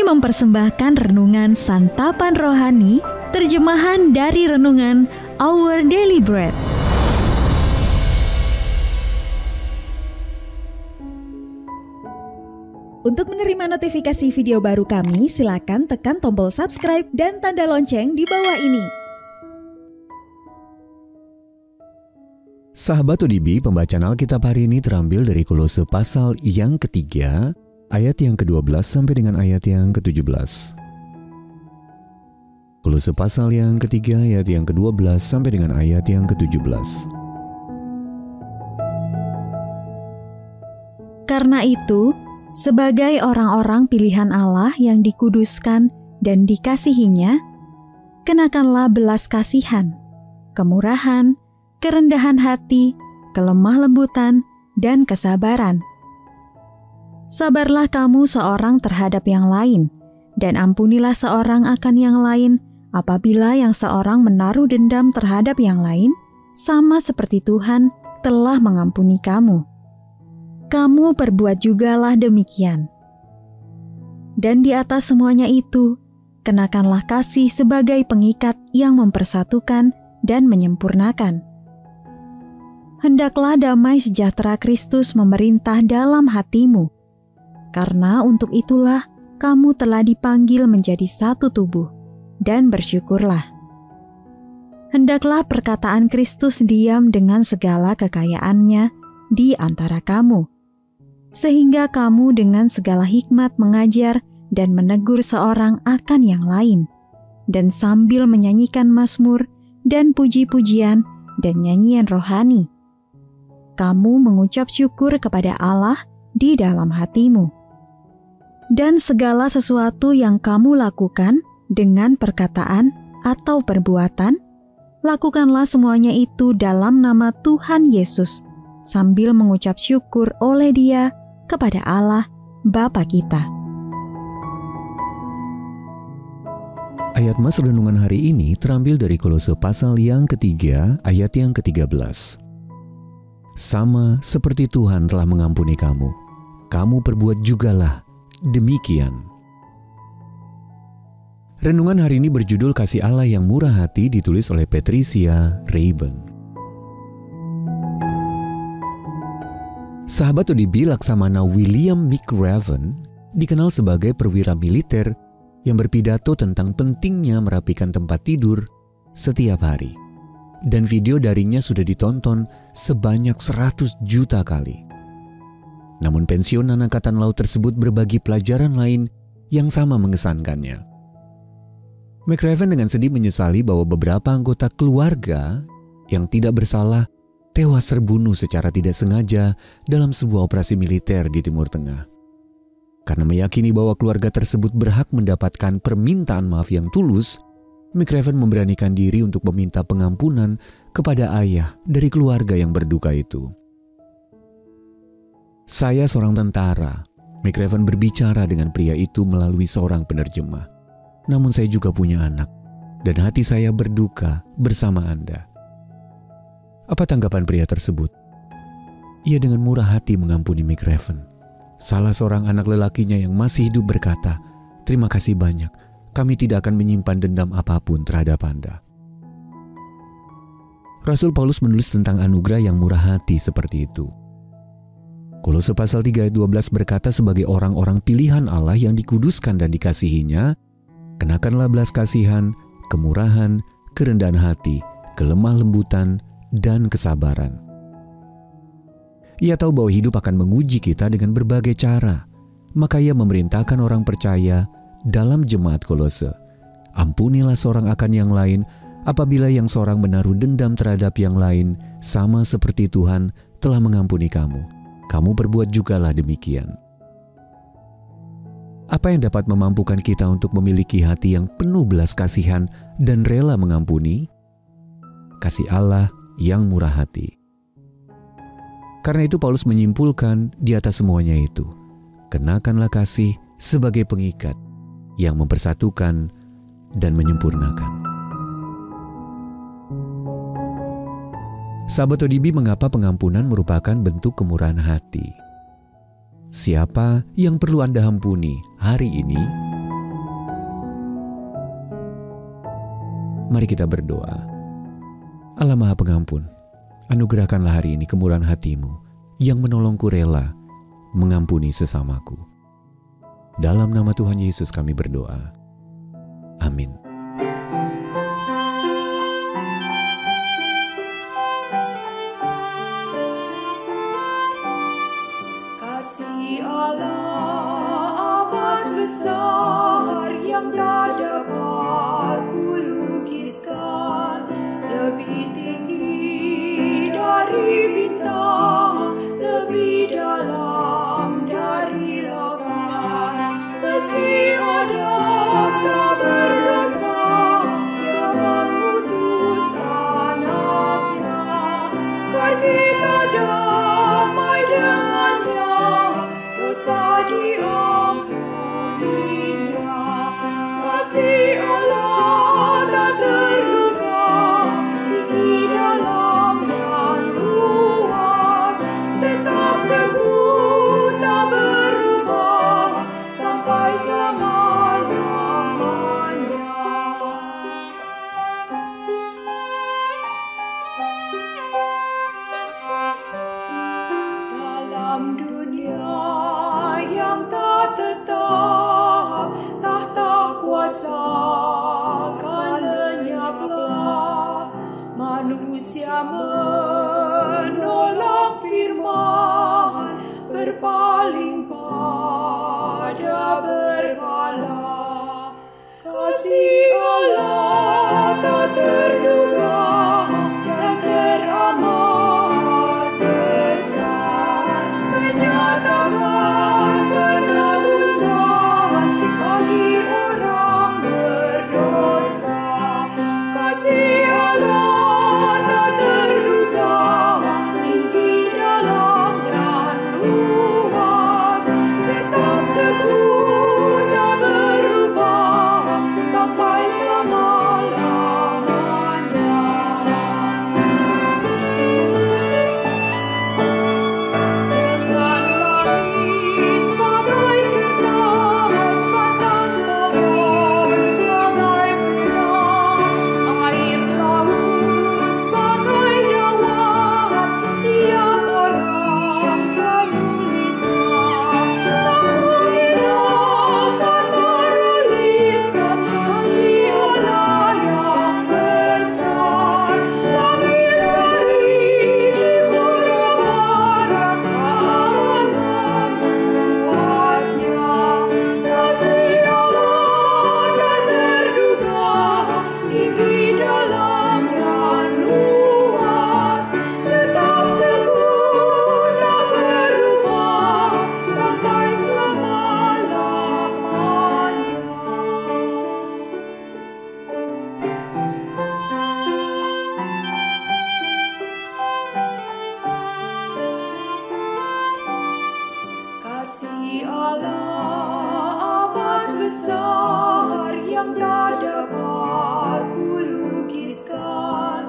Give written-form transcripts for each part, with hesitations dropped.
mempersembahkan renungan Santapan Rohani, terjemahan dari renungan Our Daily Bread. Untuk menerima notifikasi video baru kami, silakan tekan tombol subscribe dan tanda lonceng di bawah ini. Sahabat ODB, pembacaan Alkitab hari ini terambil dari Kolose pasal yang ketiga, ayat yang ke-12 sampai dengan ayat yang ke-17. Kolose pasal yang ketiga, ayat yang ke-12 sampai dengan ayat yang ke-17. Karena itu, sebagai orang-orang pilihan Allah yang dikuduskan dan dikasihinya, kenakanlah belas kasihan, kemurahan, kerendahan hati, kelemah lembutan, dan kesabaran. Sabarlah kamu seorang terhadap yang lain, dan ampunilah seorang akan yang lain apabila yang seorang menaruh dendam terhadap yang lain, sama seperti Tuhan telah mengampuni kamu. Kamu perbuat jugalah demikian. Dan di atas semuanya itu, kenakanlah kasih sebagai pengikat yang mempersatukan dan menyempurnakan. Hendaklah damai sejahtera Kristus memerintah dalam hatimu, karena untuk itulah kamu telah dipanggil menjadi satu tubuh, dan bersyukurlah. Hendaklah perkataan Kristus diam dengan segala kekayaannya di antara kamu, sehingga kamu dengan segala hikmat mengajar dan menegur seorang akan yang lain, dan sambil menyanyikan mazmur dan puji-pujian dan nyanyian rohani, kamu mengucap syukur kepada Allah di dalam hatimu. Dan segala sesuatu yang kamu lakukan dengan perkataan atau perbuatan, lakukanlah semuanya itu dalam nama Tuhan Yesus, sambil mengucap syukur oleh Dia kepada Allah Bapa kita. Ayat mas renungan hari ini terambil dari Kolose pasal yang ketiga, ayat yang ke-13. Sama seperti Tuhan telah mengampuni kamu, kamu perbuat jugalah demikian. Renungan hari ini berjudul Kasih Allah yang Murah Hati, ditulis oleh Patricia Rayburn. Sahabat ODB, Laksamana William McRaven dikenal sebagai perwira militer yang berpidato tentang pentingnya merapikan tempat tidur setiap hari. Dan video darinya sudah ditonton sebanyak 100 juta kali. Namun pensiunan Angkatan Laut tersebut berbagi pelajaran lain yang sama mengesankannya. McRaven dengan sedih menyesali bahwa beberapa anggota keluarga yang tidak bersalah tewas terbunuh secara tidak sengaja dalam sebuah operasi militer di Timur Tengah. Karena meyakini bahwa keluarga tersebut berhak mendapatkan permintaan maaf yang tulus, McRaven memberanikan diri untuk meminta pengampunan kepada ayah dari keluarga yang berduka itu. Saya seorang tentara, McRaven berbicara dengan pria itu melalui seorang penerjemah. Namun saya juga punya anak, dan hati saya berduka bersama Anda. Apa tanggapan pria tersebut? Ia dengan murah hati mengampuni McRaven. Salah seorang anak lelakinya yang masih hidup berkata, "Terima kasih banyak. Kami tidak akan menyimpan dendam apapun terhadap Anda." Rasul Paulus menulis tentang anugerah yang murah hati seperti itu. Kolose pasal 3 ayat 12 berkata, sebagai orang-orang pilihan Allah yang dikuduskan dan dikasihinya, kenakanlah belas kasihan, kemurahan, kerendahan hati, kelemah lembutan, dan kesabaran. Ia tahu bahwa hidup akan menguji kita dengan berbagai cara, maka ia memerintahkan orang percaya dalam jemaat Kolose, ampunilah seorang akan yang lain apabila yang seorang menaruh dendam terhadap yang lain, sama seperti Tuhan telah mengampuni kamu. Kamu perbuat jugalah demikian. Apa yang dapat memampukan kita untuk memiliki hati yang penuh belas kasihan dan rela mengampuni? Kasih Allah yang murah hati. Karena itu Paulus menyimpulkan di atas semuanya itu, kenakanlah kasih sebagai pengikat yang mempersatukan dan menyempurnakan. Sahabat ODB, mengapa pengampunan merupakan bentuk kemurahan hati? Siapa yang perlu Anda ampuni hari ini? Mari kita berdoa. Allah Maha Pengampun, anugerahkanlah hari ini kemurahan hati-Mu yang menolongku rela mengampuni sesamaku. Dalam nama Tuhan Yesus kami berdoa. Amin. Kasih Allah amat besar yang tak dapat kulukiskan, lebih tinggi dari bintang, lebih dalam dari lautan. Meski Adam tak berdosa, Dia mengutus anaknya, agar kita damai dengannya, dosa diampuninya. Kasih Allah tak terluka, tinggi dalam dan luas, tetap teguh tak berubah sampai selama-lamanya. Dalam dunia yang tak tetap, tahta kuasa kan lenyaplah. Manusia menolak firman, berpaling pada berhala. Kasih Allah tak terduga dan teramat besar, menyatakan penebusan bagi orang berdosa. Kasih Allah tak terduga, tinggi dalam dan luas, tetap teguh tak berubah sampai selama-lamanya. Dengan langit sebagai kertas, batang pohon sebagai pena, air laut sebagai dawat, tiap orang penulisnya. Tak mungkin akan menuliskan kasih Allah yang besar. Langit dari timur ke barat akan membuatnya. Kasih Allah tak terduga, tinggi dalam dan luas, tetap teguh tak berubah sampai selama-lamanya. Kasih Allah amat besar yang tak dapat kulukiskan,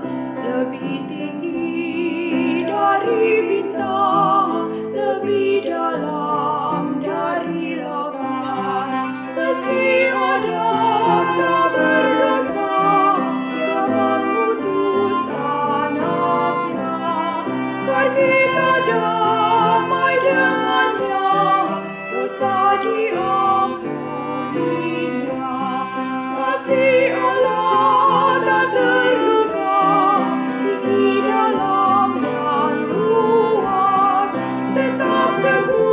lebih tinggi dari bintang, lebih dalam dari lautan. Meski Adam tak berdosa, Dia mengutus anaknya, agar kita damai dengannya, dosa diampuninya. Kasih Allah tak terluka, tinggi dalam dan luas, tetap teguh